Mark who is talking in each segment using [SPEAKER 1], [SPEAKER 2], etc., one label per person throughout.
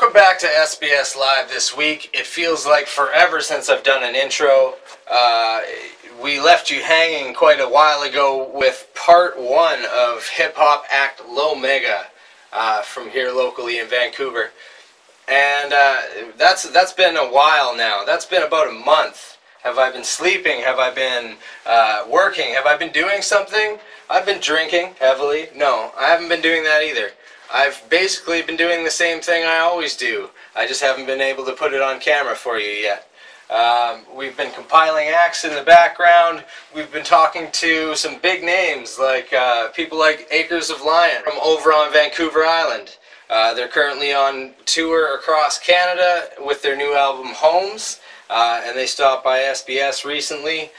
[SPEAKER 1] Welcome back to SBS Live this week. It feels like forever since I've done an intro. We left you hanging quite a while ago with part one of hip-hop act LoMEGA from here locally in Vancouver. And that's been a while now. That's been about a month. Have I been sleeping? Have I been working? Have I been doing something? I've been drinking heavily. No, I haven't been doing that either. I've basically been doing the same thing I always do. I just haven't been able to put it on camera for you yet. We've been compiling acts in the background. We've been talking to some big names like people like Acres of Lion from over on Vancouver Island. They're currently on tour across Canada with their new album Homes, and they stopped by SBS recently.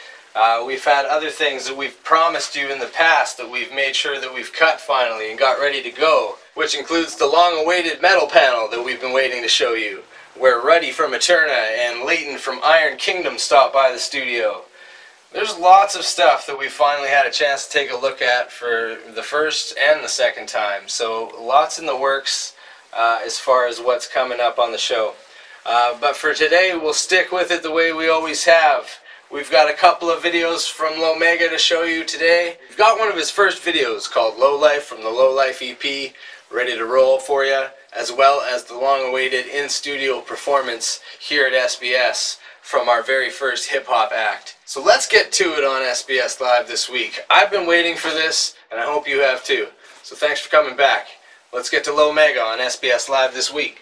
[SPEAKER 1] We've had other things that we've promised you in the past that we've made sure that we've cut finally and got ready to go, which includes the long-awaited metal panel that we've been waiting to show you, where Ruddy from Eterna and Leighton from Iron Kingdom stopped by the studio. There's lots of stuff that we finally had a chance to take a look at for the first and the second time, so lots in the works as far as what's coming up on the show. But for today, we'll stick with it the way we always have. We've got a couple of videos from LoMEGA to show you today. We've got one of his first videos called LoLife from the LoLife EP ready to roll for you, as well as the long-awaited in-studio performance here at SBS from our very first hip-hop act. So let's get to it on SBS Live this week. I've been waiting for this, and I hope you have too. So thanks for coming back. Let's get to LoMEGA on SBS Live this week.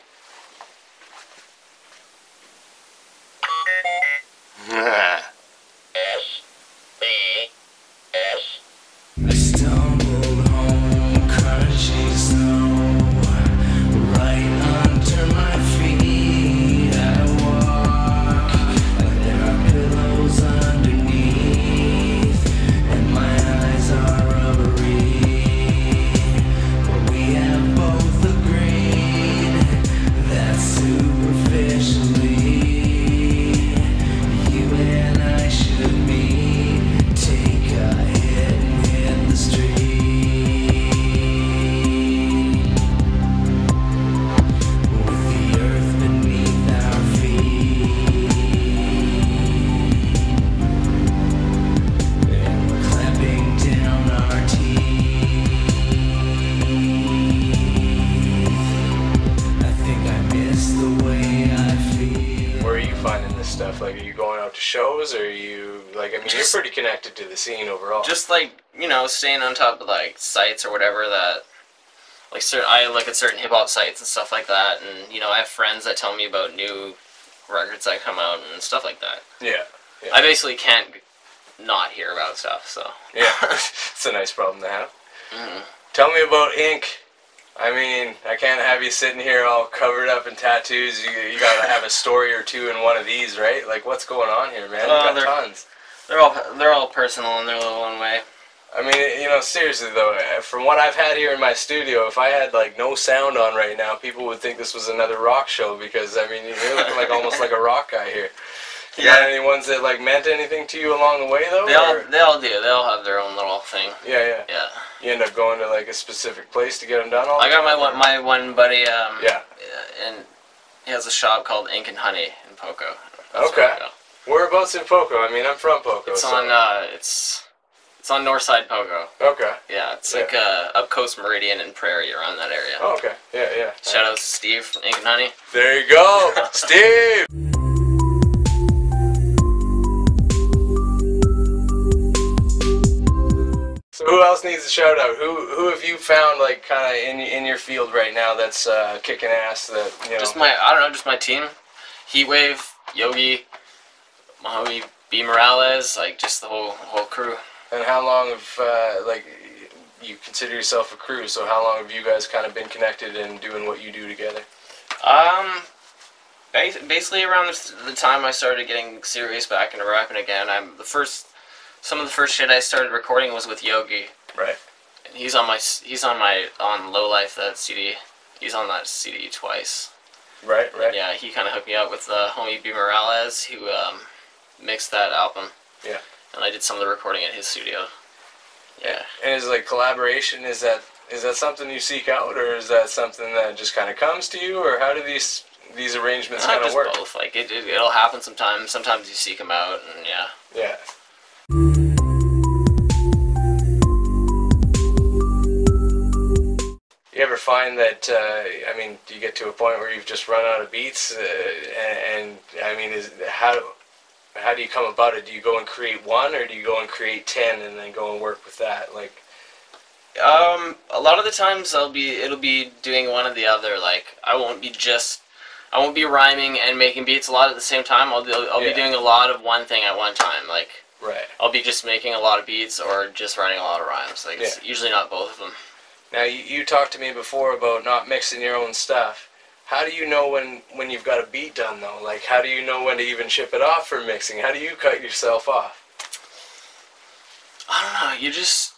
[SPEAKER 2] I stumbled home, crunchy snow right under my feet. I walk like there are pillows underneath, and my eyes are rubbery. But we have both agreed that superficially you and I should meet, take a hit and hit the street. With the earth beneath our feet, and we're clamping down our teeth. I think I miss the way I feel.
[SPEAKER 1] Where are you finding this stuff? Like, are you going out to shows, or are you, like, I mean, you're pretty connected to the scene overall.
[SPEAKER 3] Just like, you know, staying on top of like sites or whatever that, like, I look at certain hip hop sites and stuff like that, and you know, I have friends that tell me about new records that come out and stuff like that.
[SPEAKER 1] Yeah.
[SPEAKER 3] I basically can't not hear about stuff, so.
[SPEAKER 1] Yeah, it's a nice problem to have.
[SPEAKER 3] Mm-hmm.
[SPEAKER 1] Tell me about ink. I mean, I can't have you sitting here all covered up in tattoos. You gotta have a story or two in one of these, right? Like, what's going on here, man? You got tons.
[SPEAKER 3] They're all personal in their little own way.
[SPEAKER 1] I mean, you know, seriously though, from what I've had here in my studio, if I had like no sound on right now, people would think this was another rock show, because I mean, you're looking like almost like a rock guy here. You got any ones that like meant anything to you along the way though?
[SPEAKER 3] They all do. They all have their own little thing.
[SPEAKER 1] Yeah.
[SPEAKER 3] Yeah.
[SPEAKER 1] You end up going to like a specific place to get them done all the
[SPEAKER 3] I got
[SPEAKER 1] time?
[SPEAKER 3] my one buddy.
[SPEAKER 1] Yeah.
[SPEAKER 3] And he has a shop called Ink and Honey in Poco. That's
[SPEAKER 1] Okay.
[SPEAKER 3] where I go.
[SPEAKER 1] Whereabouts in Poco? I mean, I'm from Poco.
[SPEAKER 3] It's
[SPEAKER 1] so.
[SPEAKER 3] on it's on Northside Poco.
[SPEAKER 1] Okay.
[SPEAKER 3] Yeah, it's like up Coast Meridian and Prairie, around that area.
[SPEAKER 1] Oh, okay. Yeah.
[SPEAKER 3] Shout out to Steve from Ink and Honey.
[SPEAKER 1] There you go, Steve. So who else needs a shout out? Who have you found like kind of in your field right now that's kicking ass? That you know.
[SPEAKER 3] Just my team, Heatwave, Yogi, Mahogany B Morales, like just the whole crew.
[SPEAKER 1] And how long have like you consider yourself a crew? So how long have you guys kind of been connected and doing what you do together?
[SPEAKER 3] Basically around the time I started getting serious back into rapping again. Some of the first shit I started recording was with Yogi.
[SPEAKER 1] Right.
[SPEAKER 3] And he's on LoLife, that CD. He's on that CD twice.
[SPEAKER 1] Right.
[SPEAKER 3] And yeah, he kind of hooked me up with homie B Morales, who mixed that album. Yeah. And I did some of the recording at his studio. Yeah.
[SPEAKER 1] And is like collaboration, is that Is that something you seek out, or is that something that just kind of comes to you, or how do these arrangements kind of work?
[SPEAKER 3] Both. Like it'll happen sometimes. Sometimes you seek them out, and yeah.
[SPEAKER 1] Yeah. You ever find that, I mean, do you get to a point where you've just run out of beats, and I mean, how do you come about it? Do you go and create one, or do you go and create 10 and then go and work with that? Like,
[SPEAKER 3] a lot of the times it'll be doing one or the other. Like I won't be rhyming and making beats a lot at the same time. I'll be doing a lot of one thing at one time. Like I'll be just making a lot of beats or just writing a lot of rhymes. Like it's usually not both of them.
[SPEAKER 1] Now, you talked to me before about not mixing your own stuff. How do you know when you've got a beat done, though? Like, how do you know when to even ship it off for mixing? How do you cut yourself off?
[SPEAKER 3] I don't know. You just...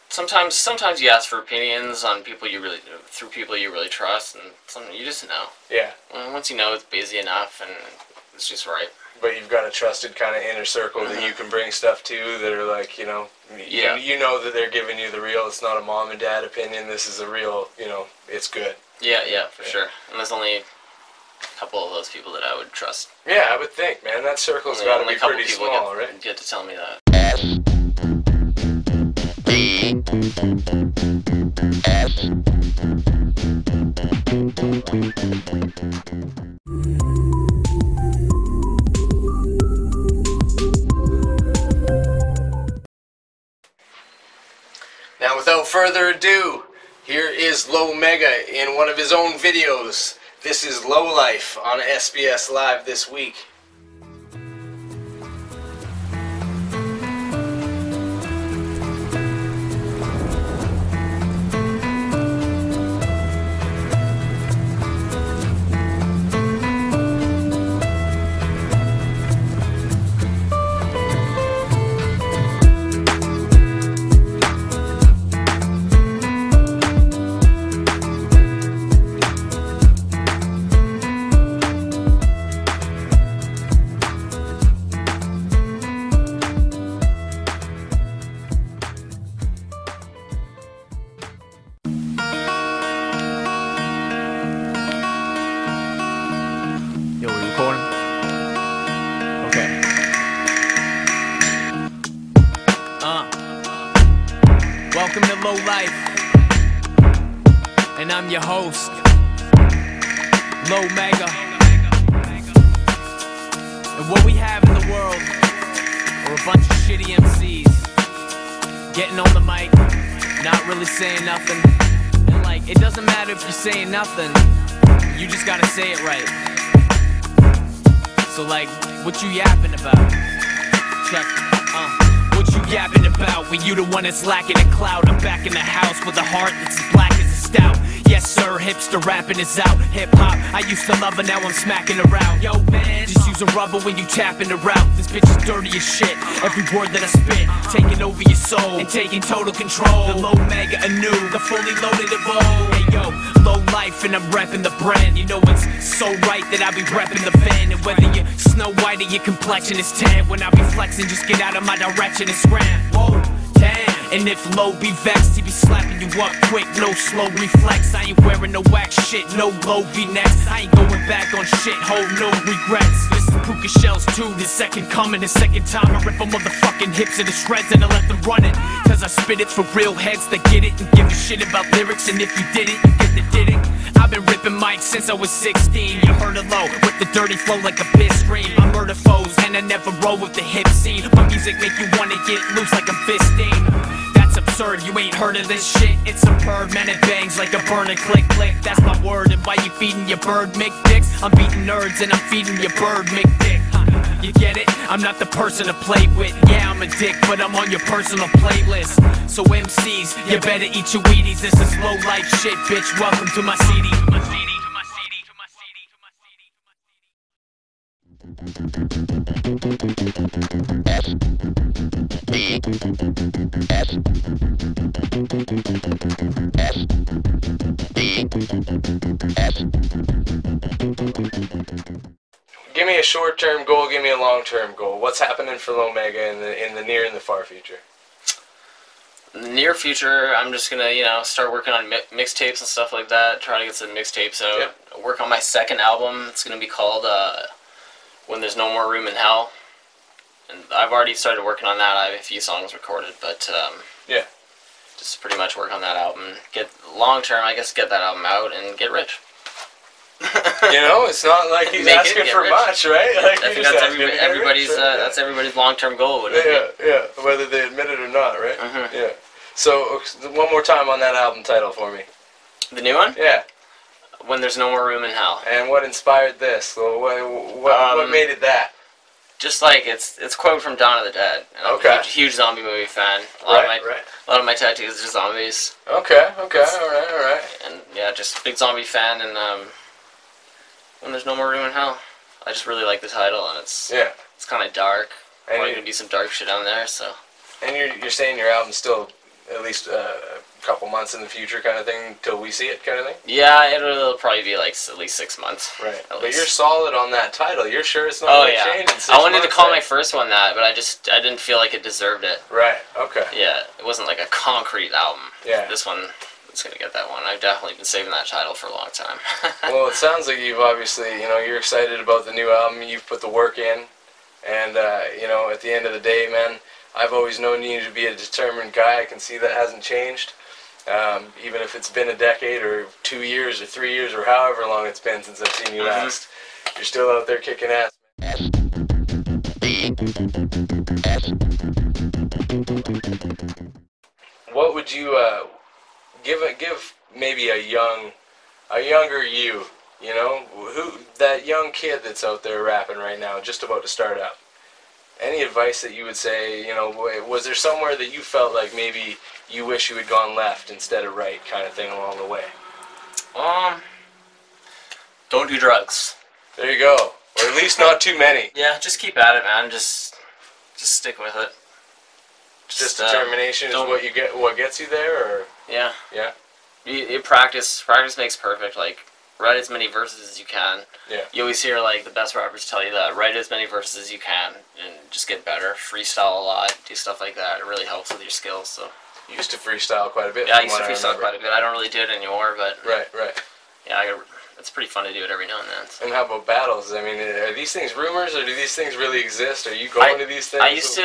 [SPEAKER 3] Sometimes you ask for opinions on people you really trust, and you just know. Yeah. And once you know it's busy enough, and it's just right.
[SPEAKER 1] But you've got a trusted kind of inner circle that you can bring stuff to that are like, you know, you know that they're giving you the real, it's not a mom and dad opinion, this is a real, you know, it's good.
[SPEAKER 3] Yeah, for sure. And there's only a couple of those people that I would trust.
[SPEAKER 1] Yeah, I would think, man, that circle's got to be pretty small, right?
[SPEAKER 3] Get to tell me that.
[SPEAKER 1] Now, without further ado, here is LoMEGA in one of his own videos. This is LoLife on SBS Live this week.
[SPEAKER 4] Welcome to LoLife, and I'm your host, LoMEGA. And what we have in the world are a bunch of shitty MCs getting on the mic, not really saying nothing. And like, it doesn't matter if you're saying nothing, you just gotta say it right. So like, what you yapping about? Check. What you yapping about when you the one that's lacking in clout? I'm back in the house with a heart that's as black as a stout. Yes sir, hipster rapping is out. Hip hop, I used to love her, now I'm smacking her out. Yo man, just using rubber when you tapping her out. This bitch is dirty as shit. Every word that I spit, taking over your soul and taking total control. The LoMEGA anew, the fully loaded evolve. Hey yo, LoLife and I'm repping the brand. You know it's so right that I be repping the van. And whether you're Snow White or your complexion is tan, when I be flexing, just get out of my direction and scram. Whoa, damn. And if Lo be vexed, he be slapping you up quick, no slow reflex. I ain't wearing no wax shit, no low V-necks. I ain't going back on shit, hold no regrets. This is Puka Shells 2, the second coming, the second time I rip them motherfucking hips to the shreds and I let them run it. Cause I spit it for real heads that get it and give a shit about lyrics. And if you did it, you get the did it. I've been ripping mics since I was 16. You heard it low, with the dirty flow like a piss stream. I murder foes and I never roll with the hip scene. My music make you wanna get loose like I'm fisting. That's absurd, you ain't heard of this shit. It's superb, man, it bangs like a burner, click, click. That's my word, and why you feeding your bird, Mick Dicks? I'm beating nerds and I'm feeding your bird, Mick Dick. You get it? I'm not the person to play with. Yeah, I'm a dick, but I'm on your personal playlist. So MCs, you better eat your Wheaties. This is LoLife shit, bitch. Welcome to my CD.
[SPEAKER 1] Give me a short-term goal, give me a long-term goal. What's happening for LoMEGA in the near and the far future?
[SPEAKER 3] In the near future, I'm just gonna, you know, start working on mixtapes and stuff like that. Try to get some mixtapes out.
[SPEAKER 1] Yeah.
[SPEAKER 3] Work on my second album. It's gonna be called When There's No More Room in Hell. And I've already started working on that. I have a few songs recorded, but
[SPEAKER 1] yeah,
[SPEAKER 3] just pretty much work on that album. Get long term, I guess, get that album out and get rich.
[SPEAKER 1] You know, it's not like he's asking for much, right? Like,
[SPEAKER 3] I think that's everybody's that's everybody's long-term goal, wouldn't it?
[SPEAKER 1] Yeah, whether they admit it or not, right?
[SPEAKER 3] Mm-hmm.
[SPEAKER 1] Yeah. So one more time on that album title for me.
[SPEAKER 3] The new one?
[SPEAKER 1] Yeah.
[SPEAKER 3] When There's No More Room in Hell.
[SPEAKER 1] And what inspired this? What made it that?
[SPEAKER 3] Just like it's a quote from Dawn of the Dead. And I'm a huge zombie movie fan. A lot of my tattoos are zombies.
[SPEAKER 1] Okay, all right.
[SPEAKER 3] And yeah, just big zombie fan. And When There's No More Room in Hell, I just really like the title, and it's kind of dark. Probably gonna be some dark shit on there. So.
[SPEAKER 1] And you're saying your album's still at least a couple months in the future, kind of thing, till we see it, kind of thing.
[SPEAKER 3] Yeah, it'll probably be like at least 6 months.
[SPEAKER 1] Right. But you're solid on that title. You're sure it's not going to change in 6 months?
[SPEAKER 3] I wanted to call my first one that, but I didn't feel like it deserved it.
[SPEAKER 1] Right. Okay.
[SPEAKER 3] Yeah, it wasn't like a concrete album.
[SPEAKER 1] Yeah.
[SPEAKER 3] This one, it's gonna get that one. I've definitely been saving that title for a long time.
[SPEAKER 1] Well, it sounds like you've obviously, you know, you're excited about the new album. You've put the work in, and you know, at the end of the day, man, I've always known you to be a determined guy. I can see that hasn't changed. Even if it's been a decade or 2 years or 3 years or however long it's been since I've seen you last, you're still out there kicking ass. What would you give maybe a younger you know, that young kid that's out there rapping right now, just about to start up? Any advice that you would say, you know, was there somewhere that you felt like maybe you wish you had gone left instead of right, kind of thing along the way?
[SPEAKER 3] Don't do drugs.
[SPEAKER 1] There you go. Or at least not too many.
[SPEAKER 3] Yeah, just keep at it, man. Just stick with it.
[SPEAKER 1] Just determination is what gets you there, or?
[SPEAKER 3] Yeah.
[SPEAKER 1] Yeah.
[SPEAKER 3] You practice. Practice makes perfect. Like, write as many verses as you can.
[SPEAKER 1] Yeah. You
[SPEAKER 3] always hear, like, the best rappers tell you that. Write as many verses as you can and just get better. Freestyle a lot. Do stuff like that. It really helps with your skills, so.
[SPEAKER 1] You used to freestyle quite a bit.
[SPEAKER 3] Yeah, I used to freestyle quite a bit. I don't really do it anymore, but.
[SPEAKER 1] Right.
[SPEAKER 3] Yeah, it's pretty fun to do it every now and then. So.
[SPEAKER 1] And how about battles? I mean, are these things rumors, or do these things really exist? Are you going to these things?
[SPEAKER 3] I used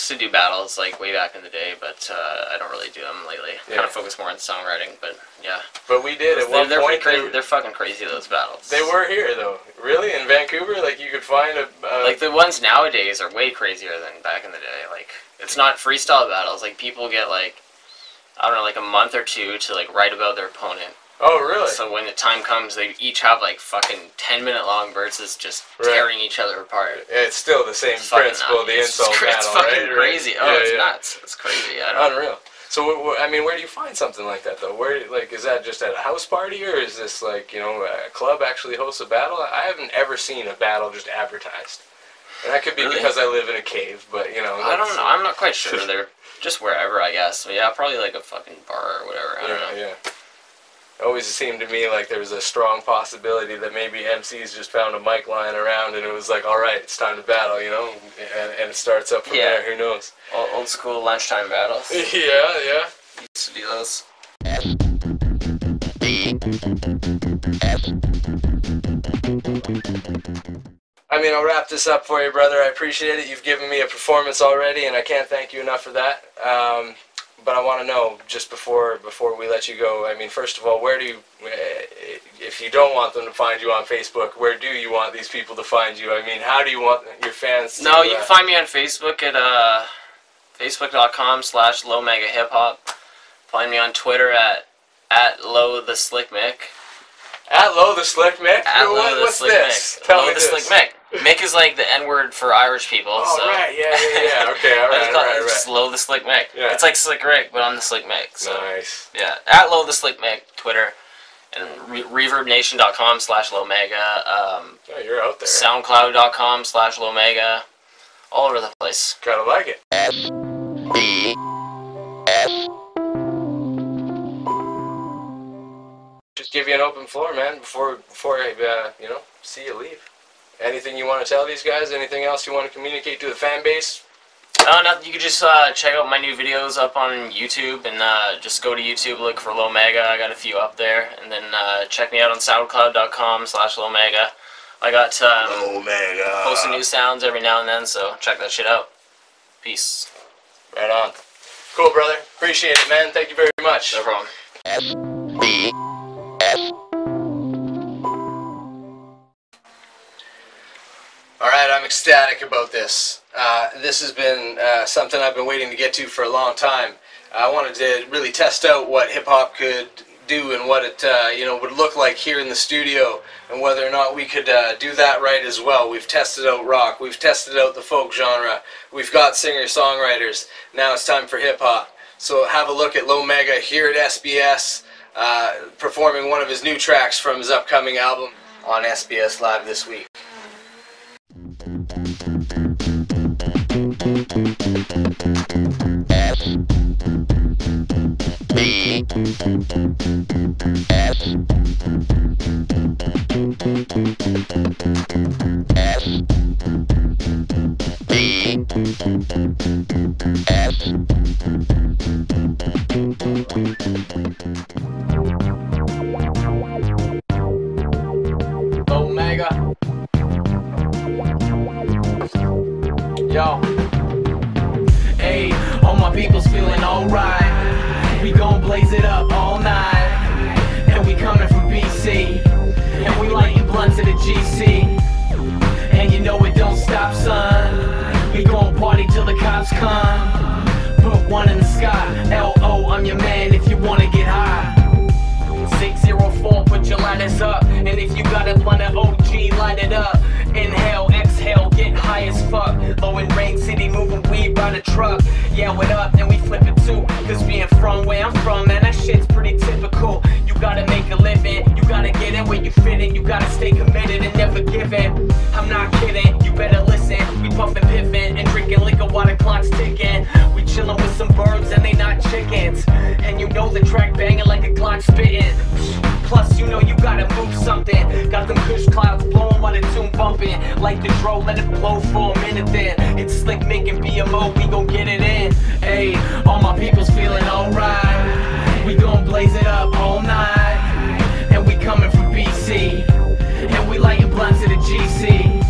[SPEAKER 3] to do battles, like, way back in the day, but I don't really do them lately. Yeah. Kind of focus more on songwriting, but yeah.
[SPEAKER 1] But we did at one point.
[SPEAKER 3] They're fucking crazy, those battles.
[SPEAKER 1] They were here, though. Really? In Vancouver? Like, you could find a...
[SPEAKER 3] Like, the ones nowadays are way crazier than back in the day. Like, it's not freestyle battles. Like, people get, like, I don't know, like a month or two to, like, write about their opponent.
[SPEAKER 1] Oh, really?
[SPEAKER 3] So when the time comes, they each have, like, fucking 10-minute long verses just tearing each other apart.
[SPEAKER 1] Yeah, it's still the same principle, the insult battle, right?
[SPEAKER 3] It's fucking crazy. Oh, it's nuts. It's crazy.
[SPEAKER 1] Unreal. So, I mean, where do you find something like that, though? Where, like, is that just at a house party, or is this, like, you know, a club actually hosts a battle? I haven't ever seen a battle just advertised. And that could be because I live in a cave, but, you know.
[SPEAKER 3] I don't know. I'm not quite sure. They're just wherever, I guess. But yeah, probably like a fucking bar or whatever. I don't know.
[SPEAKER 1] Yeah. It always seemed to me like there was a strong possibility that maybe MCs just found a mic lying around and it was like, all right, it's time to battle, you know? And it starts up from there, who knows?
[SPEAKER 3] Old school lunchtime battles.
[SPEAKER 1] Yeah.
[SPEAKER 3] Used to do those.
[SPEAKER 1] I mean, I'll wrap this up for you, brother. I appreciate it. You've given me a performance already, and I can't thank you enough for that. But I want to know, just before we let you go, I mean, first of all, where do you, if you don't want them to find you on Facebook, where do you want these people to find you? I mean, how do you want your fans to...
[SPEAKER 3] No, you can find me on Facebook at facebook.com/LoMEGA Hip Hop. Find me on Twitter at LoTheSlickMick.
[SPEAKER 1] At LoTheSlickMick?
[SPEAKER 3] What's
[SPEAKER 1] this? Tell me this.
[SPEAKER 3] LoTheSlickMick. Mick is like the N-word for Irish people.
[SPEAKER 1] Oh,
[SPEAKER 3] so.
[SPEAKER 1] Right, yeah. Okay, all right.
[SPEAKER 3] Just LoTheSlickMick.
[SPEAKER 1] Yeah.
[SPEAKER 3] It's like Slick Rick, but I'm the Slick Mick. So.
[SPEAKER 1] Nice.
[SPEAKER 3] Yeah, at LoTheSlickMick, Twitter, and ReverbNation.com/LoMEGA.
[SPEAKER 1] Yeah, you're out there.
[SPEAKER 3] SoundCloud.com/LoMEGA. All over the place.
[SPEAKER 1] Gotta like it. Just give you an open floor, man, before I, you know, see you leave. Anything you want to tell these guys? Anything else you want to communicate to the fan base?
[SPEAKER 3] Nothing. You could just check out my new videos up on YouTube, and just go to YouTube, look for LoMEGA. I got a few up there, and then check me out on SoundCloud.com/LoMEGA. I got
[SPEAKER 1] LoMEGA.
[SPEAKER 3] posting new sounds every now and then, so check that shit out. Peace.
[SPEAKER 1] Right on. Cool, brother. Appreciate it, man. Thank you very much.
[SPEAKER 3] No problem.
[SPEAKER 5] SBS.
[SPEAKER 1] Alright, I'm ecstatic about this. This has been something I've been waiting to get to for a long time. I wanted to really test out what hip-hop could do and what it would look like here in the studio, and whether or not we could do that right as well. We've tested out rock, we've tested out the folk genre, we've got singer-songwriters. Now it's time for hip-hop. So have a look at LoMEGA here at SBS, performing one of his new tracks from his upcoming album on SBS Live this week. LoMEGA. Yo.
[SPEAKER 4] Hey, all my people's feeling alright. We gon' blaze it up all night. And we coming from BC. And we lighting blunts at the GC. And you know it don't stop, son. We gon' party till the cops come. Put one in the sky. L.O. I'm your man if you wanna get high. 604, put your lighters up. And if you got a blunt of OG, light it up. Inhale, exhale, get high as fuck. Low in Rain City, moving weed by the truck. Yeah, what up? And we flip it too. Cause being from where I'm from, man, that shit's pretty typical. You gotta make a living, you gotta get in where you fit in. You gotta stay committed and never give in. I'm not kidding, you better listen. We puffin' piffin' and drinking liquor while the clock's ticking. We chillin' with some birds and they not chickens. And you know the track banging like a clock spittin'. Plus, you know you gotta move something. Got them kush clouds blowing while the tune bumping. Like the dro, let it blow for a minute then. It's slick making BMO, we gon' get it in. Hey, all my people's feeling alright. We gon' blaze it up all night. And we coming from BC. And we lighting blunts at the GC.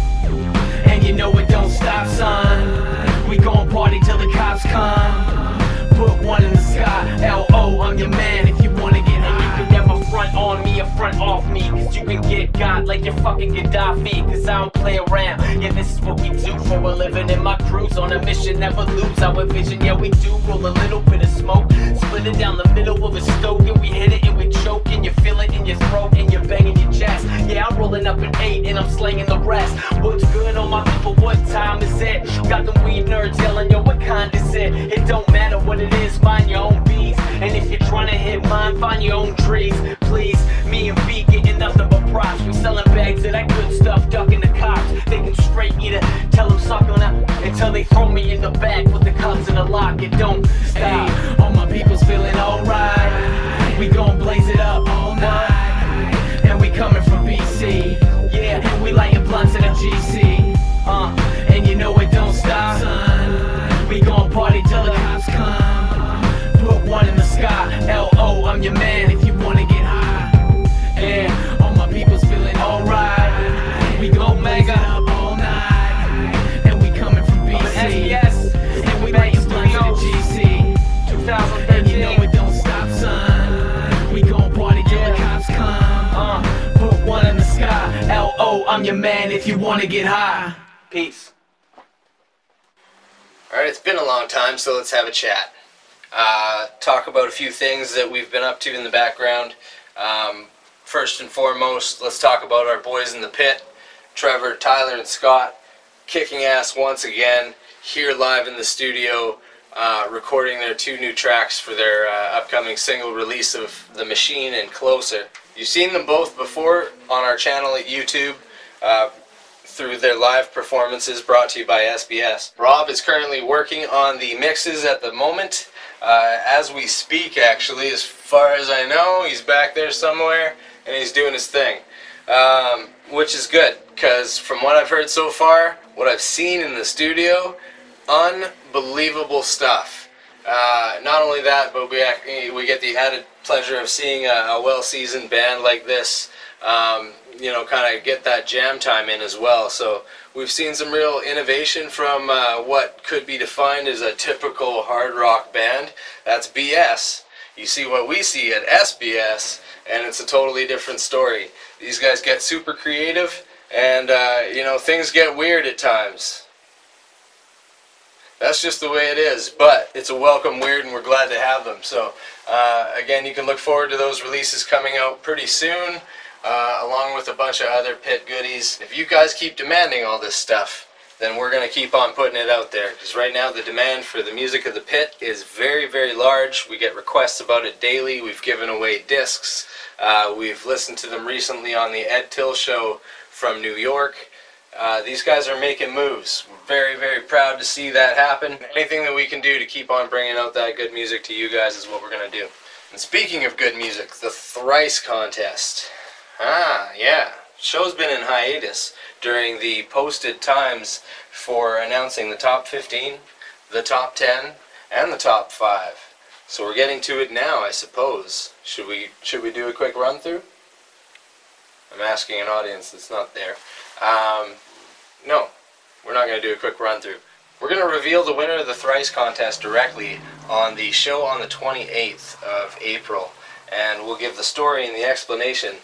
[SPEAKER 4] And you know it don't stop, son. We gon' party till the cops come. Put one in the sky. L.O. I'm your man if you wanna get high. And you can never front on me or front off me. Cause you can get got like you're fucking Gaddafi. Cause I don't play around. Yeah, this is what we do for a living. In my cruise on a mission, never lose our vision. Yeah, we do roll a little bit of smoke. Split it down the middle of a stove. And we hit it and we choke. And you feel it in your throat and you're banging your chest. Yeah, I'm rolling up an 8 and I'm slinging the rest. What's good on my people? What time is it? Got them weed nerds yelling, yo, what kind is it? It don't matter what it is, find your own bees. And if you're trying to hit mine, find your own trees. Please, me and B getting nothing but props. We selling bags of that good stuff, ducking the cops. They can straight either tell them suck on up until they throw me in the back with the cups and the lock. It don't stop. Hey, all my people's feeling alright. We gon' blaze it up all night. And we coming from BC. Yeah, and we lighting blunts at the GC. And you know it don't stop, son. We gon' party till the cops come. Put one in the sky. L.O. I'm your man if you wanna get high. Yeah, all my people's feeling alright. We gon' make it up all night. And we coming from BC. And we lighting blunts at the GC. 2013. And you know it don't stop, son. We gon' party till the cops come. Put one in the sky. L.O. I'm your man if you wanna get high. Peace.
[SPEAKER 1] Alright, it's been a long time, so let's have a chat. Talk about a few things that we've been up to in the background. First and foremost, let's talk about our boys in the pit. Trevor, Tyler, and Scott kicking ass once again here live in the studio, recording their 2 new tracks for their upcoming single release of The Machine and Closer. You've seen them both before on our channel at YouTube, through their live performances brought to you by SBS. Rob is currently working on the mixes at the moment, as we speak actually. As far as I know, he's back there somewhere and he's doing his thing, which is good, because from what I've heard so far, what I've seen in the studio, Unbelievable stuff. Not only that, but we get the added pleasure of seeing a well-seasoned band like this, you know, kind of get that jam time in as well. So we've seen some real innovation from what could be defined as a typical hard rock band. That's BS. You see what we see at SBS, and it's a totally different story. These guys get super creative, and you know, things get weird at times. That's just the way it is, but it's a welcome weird, and we're glad to have them. So again, you can look forward to those releases coming out pretty soon, along with a bunch of other pit goodies. If you guys keep demanding all this stuff, then we're going to keep on putting it out there, because right now the demand for the music of the pit is very, very large. We get requests about it daily. We've given away discs. We've listened to them recently on the Ed Till show from New York. These guys are making moves. We're very, very proud to see that happen. Anything that we can do to keep on bringing out that good music to you guys is what we're going to do. And speaking of good music, the Thrice contest. Yeah. Show's been in hiatus during the posted times for announcing the top 15, the top 10, and the top 5. So we're getting to it now, I suppose. Should we do a quick run through? I'm asking an audience that's not there. No, we're not going to do a quick run through. We're going to reveal the winner of the Thrice contest directly on the show on the 28th of April, and we'll give the story and the explanation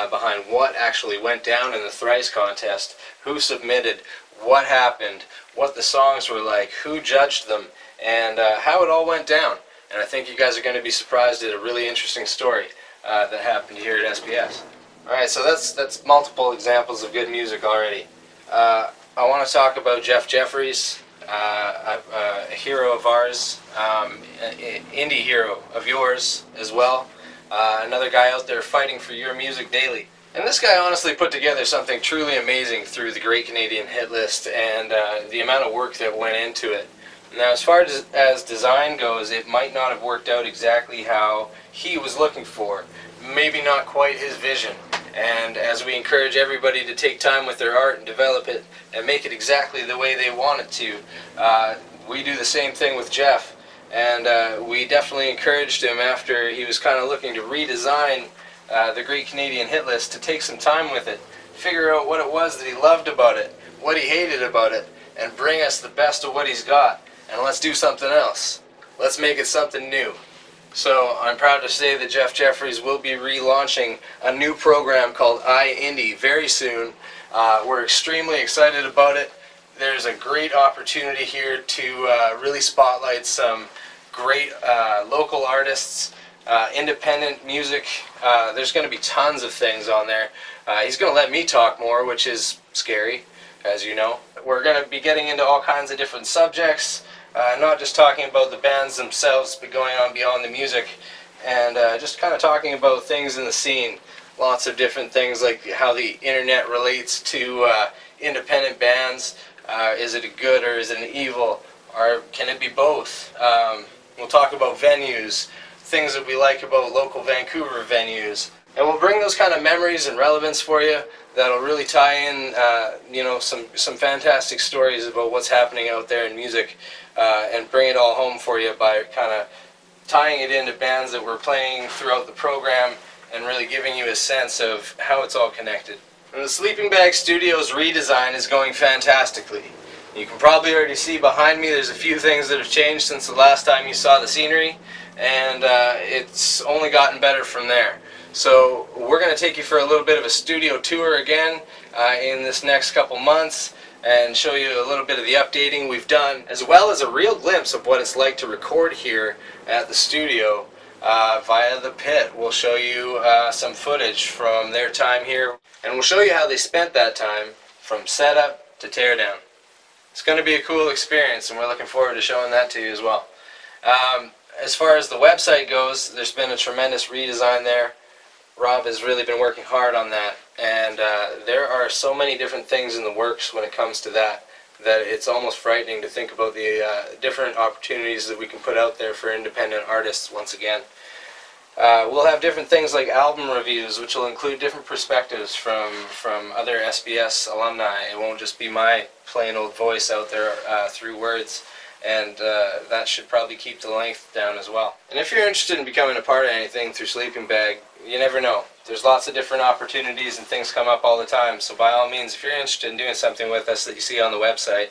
[SPEAKER 1] behind what actually went down in the Thrice contest, who submitted, what happened, what the songs were like, who judged them, and how it all went down. And I think you guys are going to be surprised at a really interesting story that happened here at SBS. Alright, so that's multiple examples of good music already. I want to talk about Jeff Jeffries, a hero of ours, an indie hero of yours as well. Another guy out there fighting for your music daily. And this guy honestly put together something truly amazing through the Great Canadian Hit List and the amount of work that went into it. Now, as far as design goes, it might not have worked out exactly how he was looking for. Maybe not quite his vision. And as we encourage everybody to take time with their art and develop it and make it exactly the way they want it to, we do the same thing with Jeff. And we definitely encouraged him after he was kind of looking to redesign the Great Canadian Hit List to take some time with it, figure out what it was that he loved about it, what he hated about it, and bring us the best of what he's got. And let's do something else. Let's make it something new. So I'm proud to say that Jeff Jeffries will be relaunching a new program called iIndie very soon. We're extremely excited about it. There's a great opportunity here to really spotlight some great local artists, independent music. There's going to be tons of things on there. He's going to let me talk more, which is scary, as you know. We're going to be getting into all kinds of different subjects. Not just talking about the bands themselves, but going on beyond the music, and just kind of talking about things in the scene. Lots of different things, like how the internet relates to independent bands. Is it a good or is it an evil, or can it be both? We'll talk about venues, things that we like about local Vancouver venues, and we'll bring those kind of memories and relevance for you that'll really tie in, you know, some fantastic stories about what's happening out there in music, and bring it all home for you by kind of tying it into bands that we're playing throughout the program and really giving you a sense of how it's all connected. And the Sleeping Bag Studios redesign is going fantastically. You can probably already see behind me there's a few things that have changed since the last time you saw the scenery, and it's only gotten better from there. So we're going to take you for a little bit of a studio tour again in this next couple months, and show you a little bit of the updating we've done, as well as a real glimpse of what it's like to record here at the studio via the pit. We'll show you some footage from their time here, and we'll show you how they spent that time from setup to teardown. It's going to be a cool experience, and we're looking forward to showing that to you as well. As far as the website goes, there's been a tremendous redesign there. Rob has really been working hard on that, and there are so many different things in the works when it comes to that it's almost frightening to think about the different opportunities that we can put out there for independent artists once again. We'll have different things like album reviews, which will include different perspectives from other SBS alumni. It won't just be my plain old voice out there through words, and that should probably keep the length down as well. And if you're interested in becoming a part of anything through Sleeping Bag, you never know. There's lots of different opportunities and things come up all the time, so by all means, if you're interested in doing something with us that you see on the website,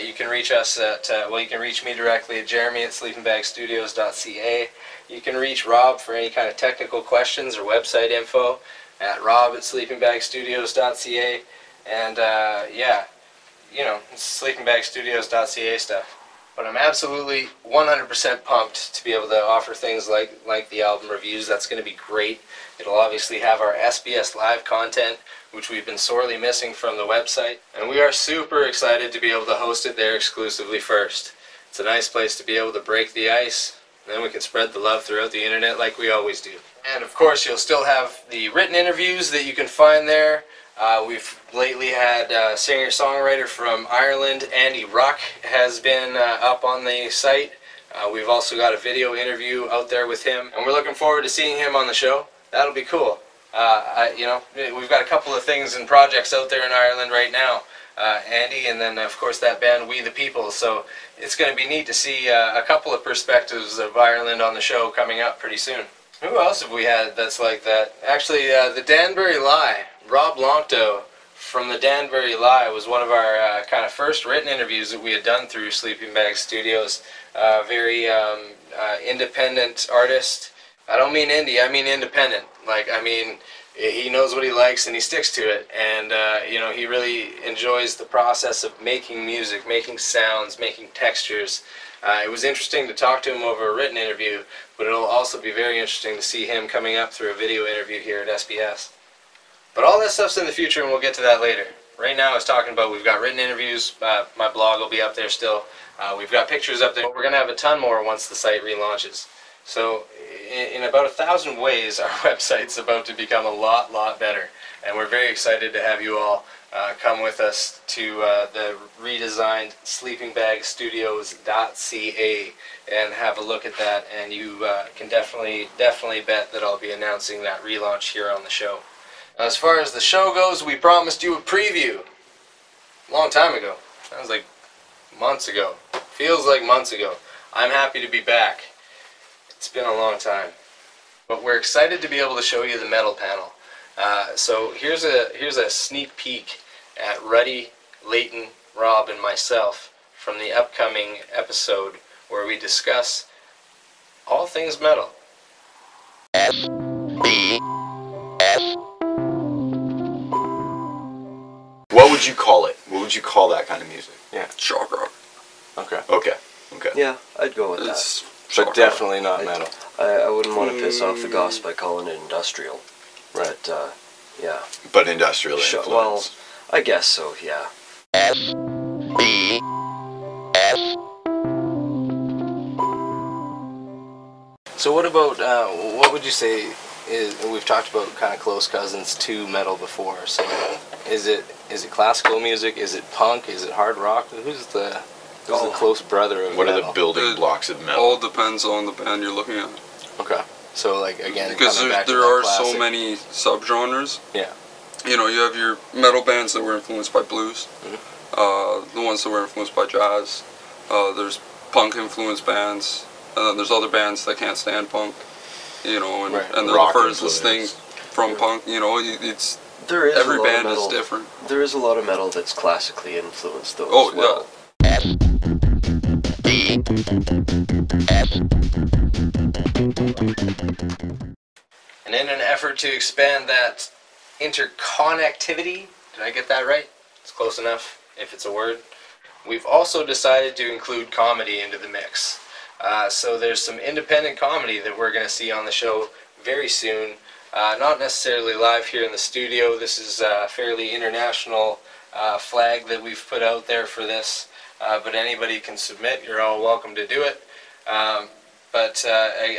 [SPEAKER 1] you can reach us at, you can reach me directly at jeremy@sleepingbagstudios.ca. You can reach Rob for any kind of technical questions or website info at rob@sleepingbagstudios.ca. And yeah, you know, it's sleepingbagstudios.ca stuff. But I'm absolutely 100% pumped to be able to offer things like the album reviews. That's going to be great. It'll obviously have our SBS Live content, which we've been sorely missing from the website. And we are super excited to be able to host it there exclusively first. It's a nice place to be able to break the ice. Then we can spread the love throughout the internet like we always do. And of course, you'll still have the written interviews that you can find there. We've lately had singer-songwriter from Ireland, Andy Ruck, has been up on the site. We've also got a video interview out there with him, and we're looking forward to seeing him on the show. That'll be cool. You know, we've got a couple of things and projects out there in Ireland right now. Andy, and then of course that band We the People, so it's going to be neat to see a couple of perspectives of Ireland on the show coming up pretty soon. Who else have we had that's like that? Actually, the Danbury Lie, Rob Longto from the Danbury Lie was one of our kind of first written interviews that we had done through Sleeping Bag Studios. Very independent artist. I don't mean indie, I mean independent. Like, I mean, he knows what he likes and he sticks to it, and you know, he really enjoys the process of making music, making sounds, making textures. It was interesting to talk to him over a written interview, but it'll also be very interesting to see him coming up through a video interview here at SBS. But all that stuff's in the future, and we'll get to that later. Right now I was talking about we've got written interviews, my blog will be up there still, we've got pictures up there, but we're going to have a ton more once the site relaunches. So in about 1,000 ways, our website's about to become a lot better, and we're very excited to have you all come with us to the redesigned sleepingbagstudios.ca and have a look at that, and you can definitely bet that I'll be announcing that relaunch here on the show. As far as the show goes, we promised you a preview a long time ago. That was like months ago. Feels like months ago. I'm happy to be back. It's been a long time, but we're excited to be able to show you the metal panel. So here's a sneak peek at Ruddy, Leighton, Rob, and myself from the upcoming episode where we discuss all things metal.
[SPEAKER 5] What would you call it? What would you call that kind of music?
[SPEAKER 1] Yeah.
[SPEAKER 6] Shock rock.
[SPEAKER 1] Okay.
[SPEAKER 5] Okay.
[SPEAKER 7] Yeah, I'd go with
[SPEAKER 6] It's
[SPEAKER 7] that.
[SPEAKER 1] But definitely not metal.
[SPEAKER 7] I wouldn't want to piss off the goss by calling it industrial.
[SPEAKER 1] Right.
[SPEAKER 7] But, yeah.
[SPEAKER 5] But industrial influence.
[SPEAKER 7] Well, I guess so, yeah.
[SPEAKER 1] So what about, what would you say is, we've talked about kind of close cousins to metal before, so is it classical music, is it punk, is it hard rock? Who's the close brother of
[SPEAKER 5] What
[SPEAKER 1] metal?
[SPEAKER 5] are the building blocks of metal?
[SPEAKER 6] All depends on the band you're looking at.
[SPEAKER 1] Okay. So like, again,
[SPEAKER 6] Because
[SPEAKER 1] coming back to
[SPEAKER 6] there
[SPEAKER 1] that
[SPEAKER 6] are
[SPEAKER 1] classic.
[SPEAKER 6] so many subgenres.
[SPEAKER 1] Yeah.
[SPEAKER 6] You know, you have your metal bands that were influenced by blues, the ones that were influenced by jazz. There's punk influenced bands, and then there's other bands that can't stand punk. You know, and,
[SPEAKER 1] Right.
[SPEAKER 6] and they're
[SPEAKER 5] Rock
[SPEAKER 6] the furthest thing
[SPEAKER 5] influence.
[SPEAKER 6] from punk. You know, it's
[SPEAKER 7] There is
[SPEAKER 6] every
[SPEAKER 7] a lot
[SPEAKER 6] band
[SPEAKER 7] of
[SPEAKER 6] is
[SPEAKER 7] metal.
[SPEAKER 6] different.
[SPEAKER 7] There is a lot of metal that's classically influenced, though,
[SPEAKER 6] Oh,
[SPEAKER 7] as well.
[SPEAKER 1] And in an effort to expand that interconnectivity, did I get that right? It's close enough, if it's a word. We've also decided to include comedy into the mix. So there's some independent comedy that we're going to see on the show very soon. Not necessarily live here in the studio. This is a fairly international flag that we've put out there for this. But anybody can submit. You're all welcome to do it. But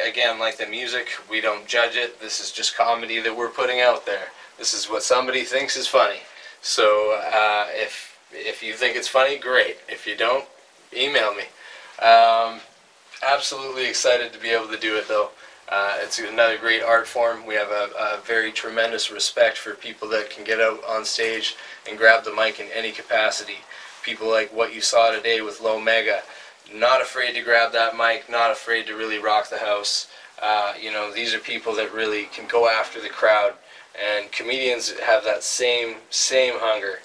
[SPEAKER 1] again, like the music, we don't judge it. This is just comedy that we're putting out there. This is what somebody thinks is funny. So if you think it's funny, great. If you don't, email me. Absolutely excited to be able to do it though. It's another great art form. We have a very tremendous respect for people that can get out on stage and grab the mic in any capacity. People like what you saw today with LoMEGA, not afraid to grab that mic, not afraid to really rock the house. You know, these are people that really can go after the crowd, and comedians have that same hunger.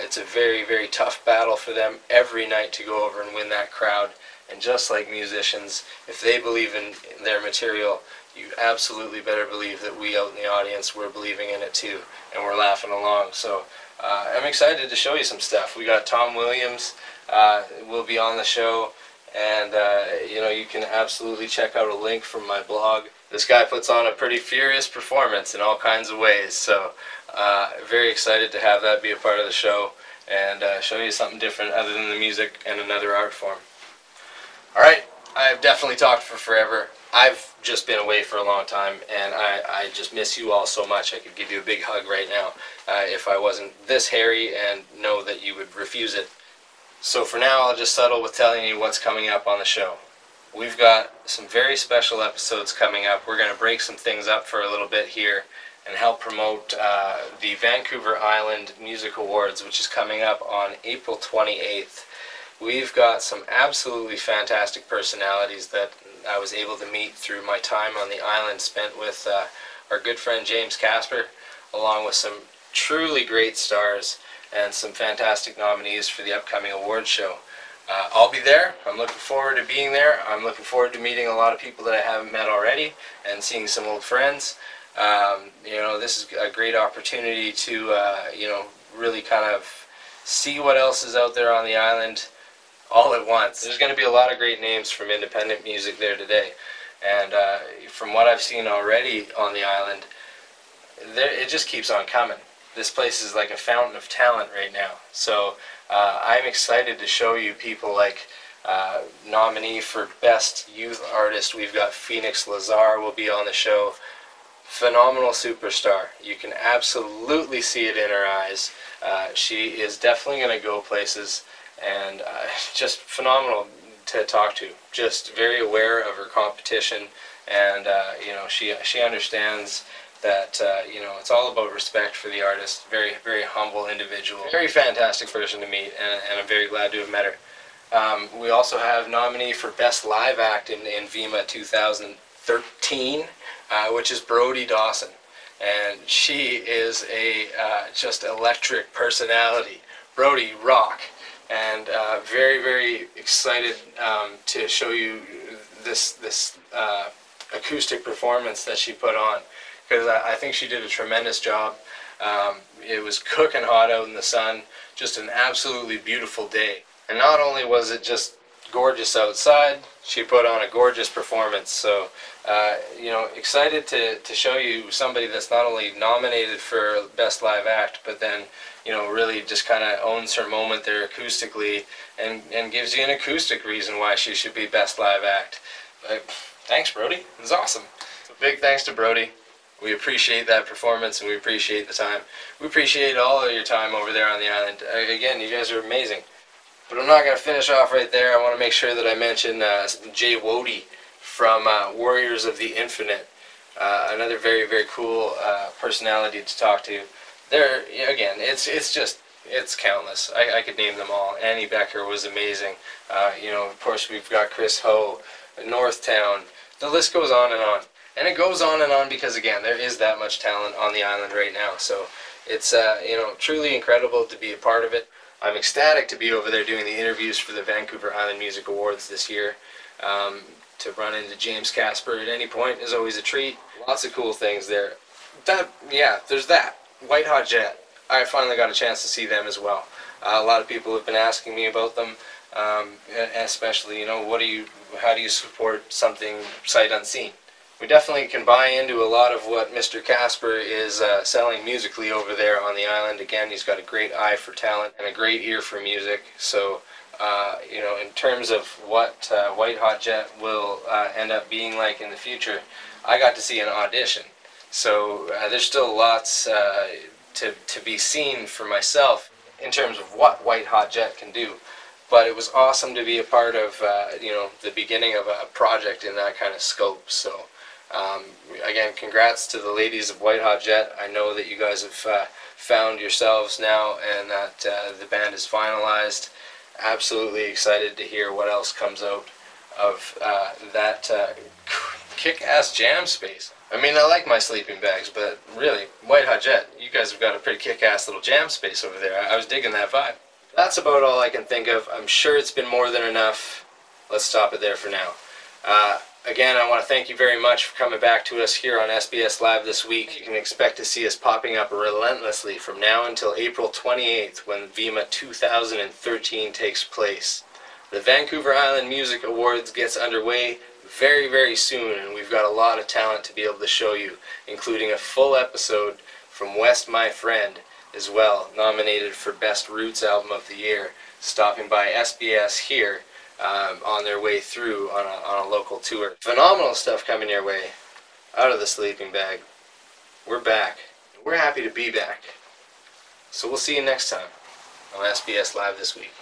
[SPEAKER 1] It's a very, very tough battle for them every night to go over and win that crowd. And just like musicians, if they believe in their material, you absolutely better believe that we out in the audience, we're believing in it too, and we're laughing along. So I'm excited to show you some stuff. We got Tom Williams will be on the show, and you know, you can absolutely check out a link from my blog. This guy puts on a pretty furious performance in all kinds of ways, so very excited to have that be a part of the show and show you something different other than the music and another art form. Alright, I've definitely talked for forever. I've just been away for a long time, and I just miss you all so much. I could give you a big hug right now if I wasn't this hairy and know that you would refuse it. So for now, I'll just settle with telling you what's coming up on the show. We've got some very special episodes coming up. We're going to break some things up for a little bit here and help promote the Vancouver Island Music Awards, which is coming up on April 28th. We've got some absolutely fantastic personalities that I was able to meet through my time on the island spent with our good friend James Casper, along with some truly great stars and some fantastic nominees for the upcoming award show. I'll be there. I'm looking forward to being there. I'm looking forward to meeting a lot of people that I haven't met already and seeing some old friends. You know, this is a great opportunity to, you know, really kind of see what else is out there on the island all at once. There's going to be a lot of great names from independent music there today, and from what I've seen already on the island, it just keeps on coming. This place is like a fountain of talent right now, so I'm excited to show you people like nominee for Best Youth Artist. We've got Phoenix Lazar will be on the show. Phenomenal superstar. You can absolutely see it in her eyes. She is definitely going to go places, and just phenomenal to talk to. Just very aware of her competition, and you know, she understands that you know, it's all about respect for the artist. Very, very humble individual. Very fantastic person to meet, and I'm very glad to have met her. We also have nominee for Best Live Act in VIMA 2013, which is Brody Dawson, and she is a just electric personality. Brody, rock. And very, very excited to show you this acoustic performance that she put on, because I think she did a tremendous job. It was cooking hot out in the sun, just an absolutely beautiful day. And not only was it just gorgeous outside, she put on a gorgeous performance. So, you know, excited to show you somebody that's not only nominated for Best Live Act, but then, you know, really just kind of owns her moment there acoustically, and gives you an acoustic reason why she should be Best Live Act. Thanks, Brody. It was awesome. So big thanks to Brody. We appreciate that performance, and we appreciate the time. We appreciate all of your time over there on the island. Again, you guys are amazing. But I'm not going to finish off right there. I want to make sure that I mention Jay Wody from Warriors of the Infinite. Another very, very cool personality to talk to. There, again, it's countless. I could name them all. Annie Becker was amazing. You know, of course, we've got Chris Ho, Northtown. The list goes on and on. And it goes on and on because, again, there is that much talent on the island right now. So it's, you know, truly incredible to be a part of it. I'm ecstatic to be over there doing the interviews for the Vancouver Island Music Awards this year. To run into James Casper at any point is always a treat. Lots of cool things there. Yeah, there's that. White Hot Jet. I finally got a chance to see them as well. A lot of people have been asking me about them, especially, you know, how do you support something sight unseen? We definitely can buy into a lot of what Mr. Casper is selling musically over there on the island. Again, he's got a great eye for talent and a great ear for music. So, you know, in terms of what White Hot Jet will end up being like in the future, I got to see an audition. So there's still lots to be seen for myself in terms of what White Hot Jet can do. But it was awesome to be a part of, you know, the beginning of a project in that kind of scope. So Again, congrats to the ladies of White Hot Jet. I know that you guys have found yourselves now, and that the band is finalized. Absolutely excited to hear what else comes out of that kick-ass jam space. I mean, I like my sleeping bags, but really, White Hot Jet, you guys have got a pretty kick-ass little jam space over there. I was digging that vibe. That's about all I can think of. I'm sure it's been more than enough. Let's stop it there for now. Again, I want to thank you very much for coming back to us here on SBS Live this week. You can expect to see us popping up relentlessly from now until April 28th, when VIMA 2013 takes place. The Vancouver Island Music Awards gets underway very, very soon, and we've got a lot of talent to be able to show you, including a full episode from West My Friend as well, nominated for Best Roots Album of the Year, stopping by SBS here on their way through on a local tour. Phenomenal stuff coming your way out of the sleeping bag. We're back. We're happy to be back. So we'll see you next time on SBS Live this week.